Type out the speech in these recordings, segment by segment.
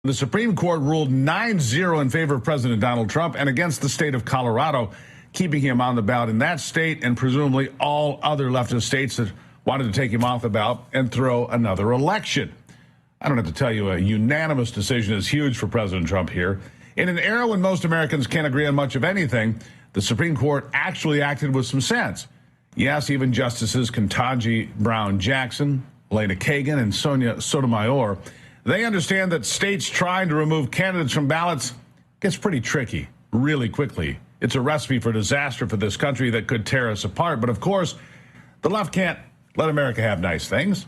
The Supreme Court ruled 9-0 in favor of President Donald Trump and against the state of Colorado, keeping him on the ballot in that state and presumably all other leftist states that wanted to take him off the ballot and throw another election. I don't have to tell you, a unanimous decision is huge for President Trump here. In an era when most Americans can't agree on much of anything, the Supreme Court actually acted with some sense. Yes, even Justices Ketanji Brown Jackson, Elena Kagan, and Sonia Sotomayor, they understand that states trying to remove candidates from ballots gets pretty tricky really quickly. It's a recipe for disaster for this country that could tear us apart. But of course, the left can't let America have nice things.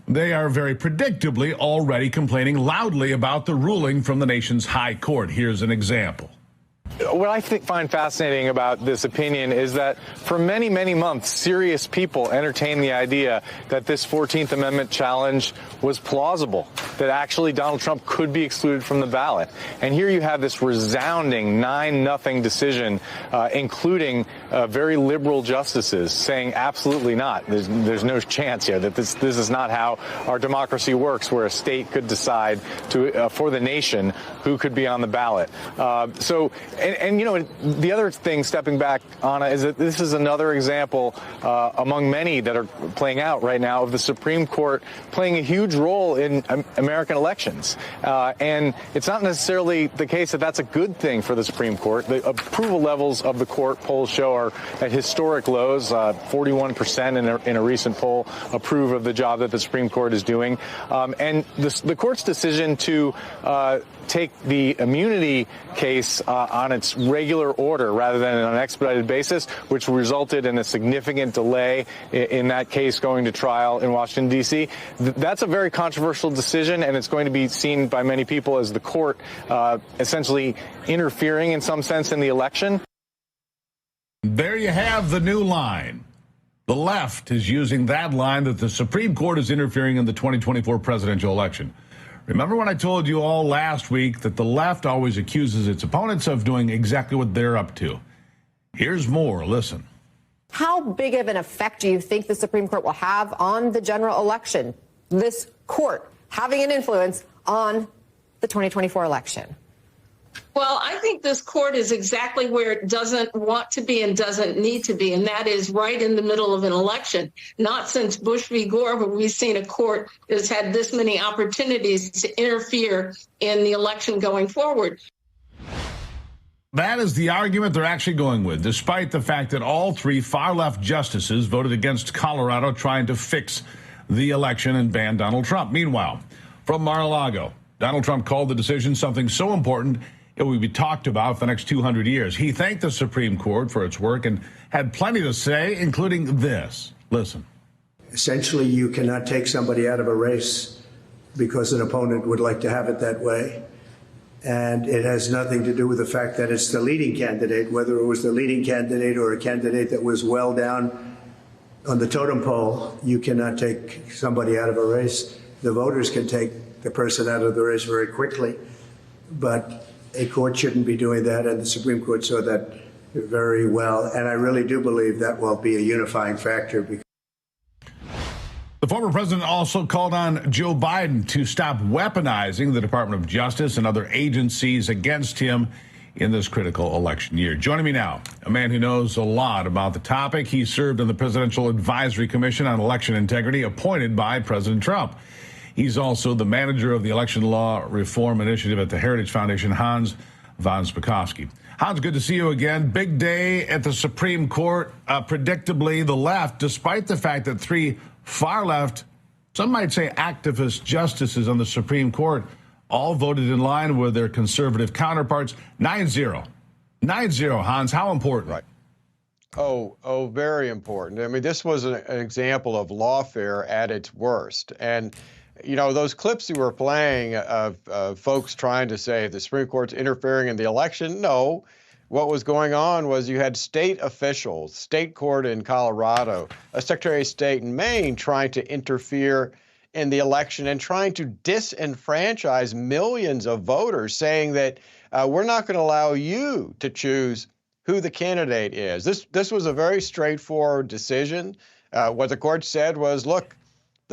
They are very predictably already complaining loudly about the ruling from the nation's high court. Here's an example. What I find fascinating about this opinion is that for many, many months, serious people entertained the idea that this 14th Amendment challenge was plausible, that actually Donald Trump could be excluded from the ballot. And here you have this resounding 9-0 decision, including very liberal justices saying absolutely not. There's no chance here that this is not how our democracy works, where a state could decide to for the nation who could be on the ballot. And you know, the other thing, stepping back, Anna, is that this is another example among many that are playing out right now of the Supreme Court playing a huge role in American elections. And it's not necessarily the case that that's a good thing for the Supreme Court. The approval levels of the court, polls show, are at historic lows. 41% in a recent poll approve of the job that the Supreme Court is doing. And the court's decision to take the immunity case on its regular order rather than on an expedited basis, which resulted in a significant delay in that case going to trial in Washington, D.C. That's a very controversial decision, and it's going to be seen by many people as the court essentially interfering in some sense in the election. There you have the new line. The left is using that line that the Supreme Court is interfering in the 2024 presidential election. Remember when I told you all last week that the left always accuses its opponents of doing exactly what they're up to? Here's more. Listen. How big of an effect do you think the Supreme Court will have on the general election? This court having an influence on the 2024 election? Well, I think this court is exactly where it doesn't want to be and doesn't need to be, and that is right in the middle of an election. Not since Bush v. Gore have we seen a court that's had this many opportunities to interfere in the election going forward. That is the argument they're actually going with, despite the fact that all three far-left justices voted against Colorado trying to fix the election and ban Donald Trump. Meanwhile, from Mar-a-Lago, Donald Trump called the decision something so important it will be talked about for the next 200 years. He thanked the Supreme Court for its work and had plenty to say, including this. Listen. Essentially, you cannot take somebody out of a race because an opponent would like to have it that way. And it has nothing to do with the fact that it's the leading candidate, whether it was the leading candidate or a candidate that was well down on the totem pole. You cannot take somebody out of a race. The voters can take the person out of the race very quickly, but a court shouldn't be doing that, and the Supreme Court saw that very well. And I really do believe that will be a unifying factor. The former president also called on Joe Biden to stop weaponizing the Department of Justice and other agencies against him in this critical election year. Joining me now, a man who knows a lot about the topic. He served on the Presidential Advisory Commission on Election Integrity, appointed by President Trump. He's also the manager of the Election Law Reform Initiative at the Heritage Foundation, Hans von Spakovsky. Hans, good to see you again. Big day at the Supreme Court. Predictably, the left, despite the fact that three far-left, some might say activist justices on the Supreme Court, all voted in line with their conservative counterparts. 9-0. 9-0, Hans. How important? Right. Oh, very important. I mean, this was an example of lawfare at its worst. And you know, those clips you were playing of folks trying to say the Supreme Court's interfering in the election, no. What was going on was you had state officials, state court in Colorado, a Secretary of State in Maine trying to interfere in the election and trying to disenfranchise millions of voters, saying that we're not going to allow you to choose who the candidate is. This was a very straightforward decision. What the court said was, look,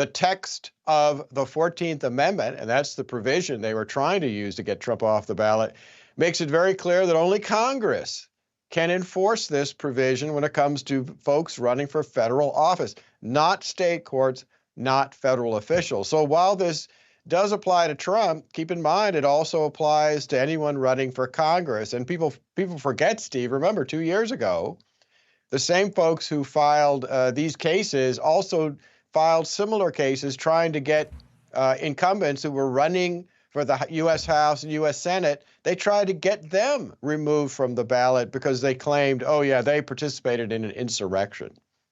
The text of the 14th Amendment, and that's the provision they were trying to use to get Trump off the ballot, makes it very clear that only Congress can enforce this provision when it comes to folks running for federal office, not state courts, not federal officials. So while this does apply to Trump, keep in mind it also applies to anyone running for Congress. And people forget, Steve, remember 2 years ago, the same folks who filed these cases also filed similar cases trying to get incumbents who were running for the U.S. House and U.S. Senate. They tried to get them removed from the ballot because they claimed, oh, yeah, they participated in an insurrection.